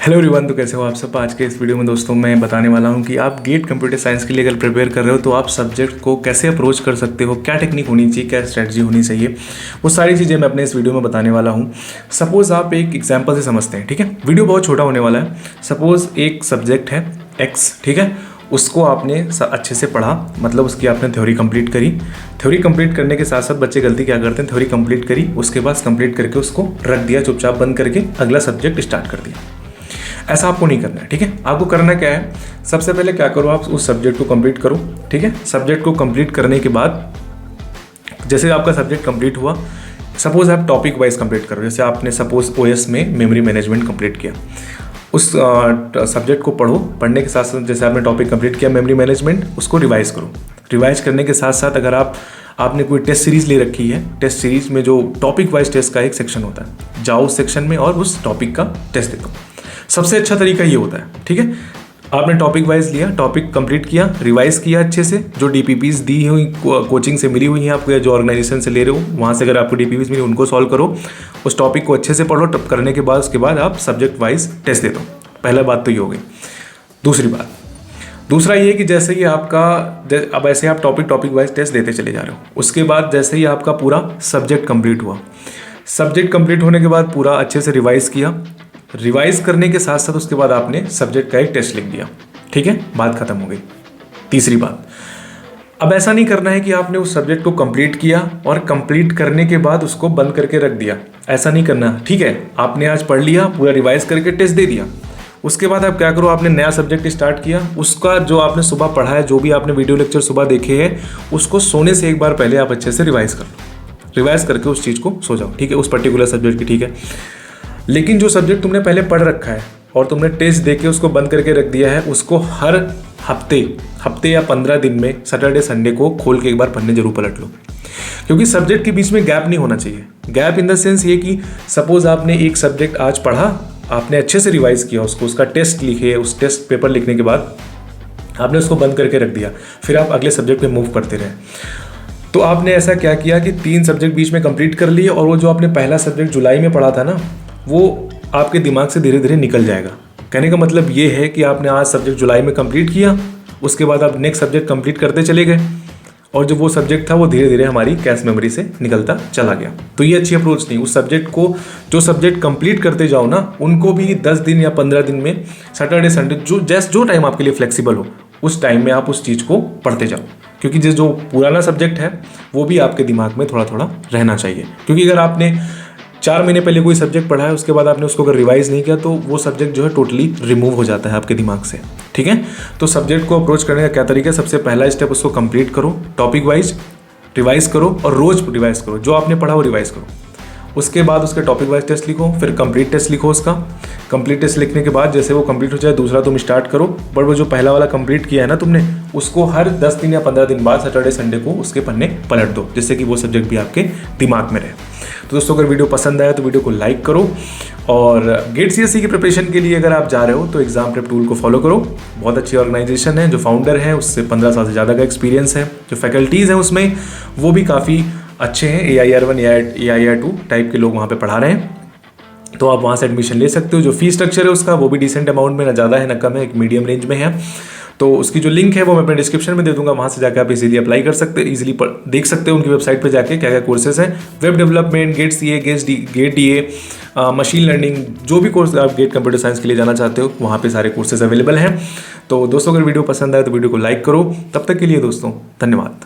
Hello everyone, तो कैसे हो आप सब। आज के इस वीडियो में दोस्तों मैं बताने वाला हूं कि आप गेट कंप्यूटर साइंस के लिए अगर प्रिपेयर कर रहे हो तो आप सब्जेक्ट को कैसे अप्रोच कर सकते हो, क्या टेक्निक होनी चाहिए, क्या स्ट्रेटजी होनी चाहिए, वो सारी चीज़ें मैं अपने इस वीडियो में बताने वाला हूं। सपोज़ आप एक एग्जाम्पल से समझते हैं, ठीक है। वीडियो बहुत छोटा होने वाला है। सपोज़ एक सब्जेक्ट है एक्स, ठीक है। उसको आपने अच्छे से पढ़ा, मतलब उसकी आपने थ्योरी कंप्लीट करी। थ्योरी कंप्लीट करने के साथ साथ बच्चे गलती क्या करते हैं, थ्योरी कंप्लीट करी, उसके बाद कंप्लीट करके उसको रख दिया, चुपचाप बंद करके अगला सब्जेक्ट स्टार्ट कर दिया। ऐसा आपको नहीं करना है, ठीक है। आपको करना क्या है, सबसे पहले क्या करो, आप उस सब्जेक्ट को कंप्लीट करो, ठीक है। सब्जेक्ट को कंप्लीट करने के बाद जैसे आपका सब्जेक्ट कंप्लीट हुआ, सपोज आप टॉपिक वाइज कंप्लीट करो। जैसे आपने सपोज ओएस में मेमोरी मैनेजमेंट कंप्लीट किया, उस सब्जेक्ट को पढ़ो। पढ़ने के साथ साथ जैसे आपने टॉपिक कंप्लीट किया मेमोरी मैनेजमेंट, उसको रिवाइज करो। रिवाइज करने के साथ साथ अगर आपने कोई टेस्ट सीरीज ले रखी है, टेस्ट सीरीज में जो टॉपिक वाइज टेस्ट का एक सेक्शन होता है, जाओ उस सेक्शन में और उस टॉपिक का टेस्ट दे दो। सबसे अच्छा तरीका ये होता है, ठीक है। आपने टॉपिक वाइज लिया, टॉपिक कंप्लीट किया, रिवाइज किया अच्छे से, जो डीपीपीज दी हुई कोचिंग से मिली हुई हैं आपको, या जो ऑर्गेनाइजेशन से ले रहे हो वहाँ से अगर आपको डीपीपीज मिली उनको सॉल्व करो। उस टॉपिक को अच्छे से पढ़ो, टप करने के बाद उसके बाद आप सब्जेक्ट वाइज टेस्ट दे दो। पहला बात तो ये हो गई। दूसरा ये कि जैसे ही आपका अब ऐसे आप टॉपिक वाइज टेस्ट देते चले जा रहे हो, उसके बाद जैसे ही आपका पूरा सब्जेक्ट कंप्लीट हुआ, सब्जेक्ट कंप्लीट होने के बाद पूरा अच्छे से रिवाइज किया। रिवाइज करने के साथ साथ उसके बाद आपने सब्जेक्ट का एक टेस्ट लिख दिया, ठीक है, बात खत्म हो गई। तीसरी बात, अब ऐसा नहीं करना है कि आपने उस सब्जेक्ट को कंप्लीट किया और कंप्लीट करने के बाद उसको बंद करके रख दिया। ऐसा नहीं करना, ठीक है। आपने आज पढ़ लिया, पूरा रिवाइज करके टेस्ट दे दिया, उसके बाद आप क्या करो, आपने नया सब्जेक्ट स्टार्ट किया, उसका जो आपने सुबह पढ़ा है, जो भी आपने वीडियो लेक्चर सुबह देखे हैं, उसको सोने से एक बार पहले आप अच्छे से रिवाइज कर लो। रिवाइज करके उस चीज़ को सो जाओ, ठीक है, उस पर्टिकुलर सब्जेक्ट की, ठीक है। लेकिन जो सब्जेक्ट तुमने पहले पढ़ रखा है और तुमने टेस्ट देके उसको बंद करके रख दिया है, उसको हर हफ्ते या 15 दिन में सैटरडे संडे को खोल के एक बार पढ़ने जरूर पलट लो। क्योंकि सब्जेक्ट के बीच में गैप नहीं होना चाहिए। गैप इन द सेंस ये कि सपोज आपने एक सब्जेक्ट आज पढ़ा, आपने अच्छे से रिवाइज किया उसको, उसका टेस्ट लिखे, उस टेस्ट पेपर लिखने के बाद आपने उसको बंद करके रख दिया, फिर आप अगले सब्जेक्ट पे मूव करते रहे। तो आपने ऐसा क्या किया कि 3 सब्जेक्ट बीच में कंप्लीट कर लिए, और वो जो आपने पहला सब्जेक्ट जुलाई में पढ़ा था ना, वो आपके दिमाग से धीरे धीरे निकल जाएगा। कहने का मतलब ये है कि आपने आज सब्जेक्ट जुलाई में कंप्लीट किया, उसके बाद आप नेक्स्ट सब्जेक्ट कंप्लीट करते चले गए, और जो वो सब्जेक्ट था वो धीरे धीरे हमारी कैश मेमोरी से निकलता चला गया। तो ये अच्छी अप्रोच नहीं। उस सब्जेक्ट को, जो सब्जेक्ट कंप्लीट करते जाओ ना, उनको भी 10 दिन या 15 दिन में, सैटरडे संडे, जो टाइम आपके लिए फ्लेक्सिबल हो, उस टाइम में आप उस चीज़ को पढ़ते जाओ। क्योंकि जो पुराना सब्जेक्ट है वो भी आपके दिमाग में थोड़ा थोड़ा रहना चाहिए। क्योंकि अगर आपने 4 महीने पहले कोई सब्जेक्ट पढ़ा है, उसके बाद आपने उसको अगर रिवाइज नहीं किया, तो वो सब्जेक्ट जो है टोटली रिमूव हो जाता है आपके दिमाग से, ठीक है। तो सब्जेक्ट को अप्रोच करने का क्या तरीका है, सबसे पहला स्टेप, उसको कंप्लीट करो, टॉपिक वाइज रिवाइज करो, और रोज रिवाइज करो, जो आपने पढ़ा वो रिवाइज करो। उसके बाद उसके टॉपिक वाइज टेस्ट लिखो, फिर कंप्लीट टेस्ट लिखो। उसका कंप्लीट टेस्ट लिखने के बाद जैसे वो कंप्लीट हो जाए, दूसरा तुम स्टार्ट करो। पर वो जो पहला वाला कंप्लीट किया है ना तुमने, उसको हर 10 दिन या 15 दिन बाद सैटरडे संडे को उसके पन्ने पलट दो, जिससे कि वो सब्जेक्ट भी आपके दिमाग में रहे। तो दोस्तों, अगर वीडियो पसंद आया तो वीडियो को लाइक करो, और गेट सीएससी की प्रिपरेशन के लिए अगर आप जा रहे हो तो एग्जाम प्रेप टूल को फॉलो करो। बहुत अच्छी ऑर्गेनाइजेशन है, जो फाउंडर है उससे 15 साल से ज़्यादा का एक्सपीरियंस है, जो फैकल्टीज़ हैं उसमें वो भी काफ़ी अच्छे हैं। AIR1 AIR2 टाइप के लोग वहाँ पे पढ़ा रहे हैं, तो आप वहाँ से एडमिशन ले सकते हो। जो फीस स्ट्रक्चर है उसका, वो भी डिसेंट अमाउंट में, ना ज़्यादा है ना कम है, एक मीडियम रेंज में है। तो उसकी जो लिंक है वो मैं अपने डिस्क्रिप्शन में दे दूंगा, वहाँ से जाकर आप इजीली अप्लाई कर सकते हैं, इजीली देख सकते हो उनकी वेबसाइट पे जाके क्या क्या कोर्सेज हैं। Web development, GATE CA, GATE DA, machine learning, जो भी कोर्स आप गेट कंप्यूटर साइंस के लिए जाना चाहते हो, वहाँ पे सारे कोर्सेज अवेलेबल हैं। तो दोस्तों, अगर वीडियो पसंद आए तो वीडियो को लाइक करो। तब तक के लिए दोस्तों, धन्यवाद।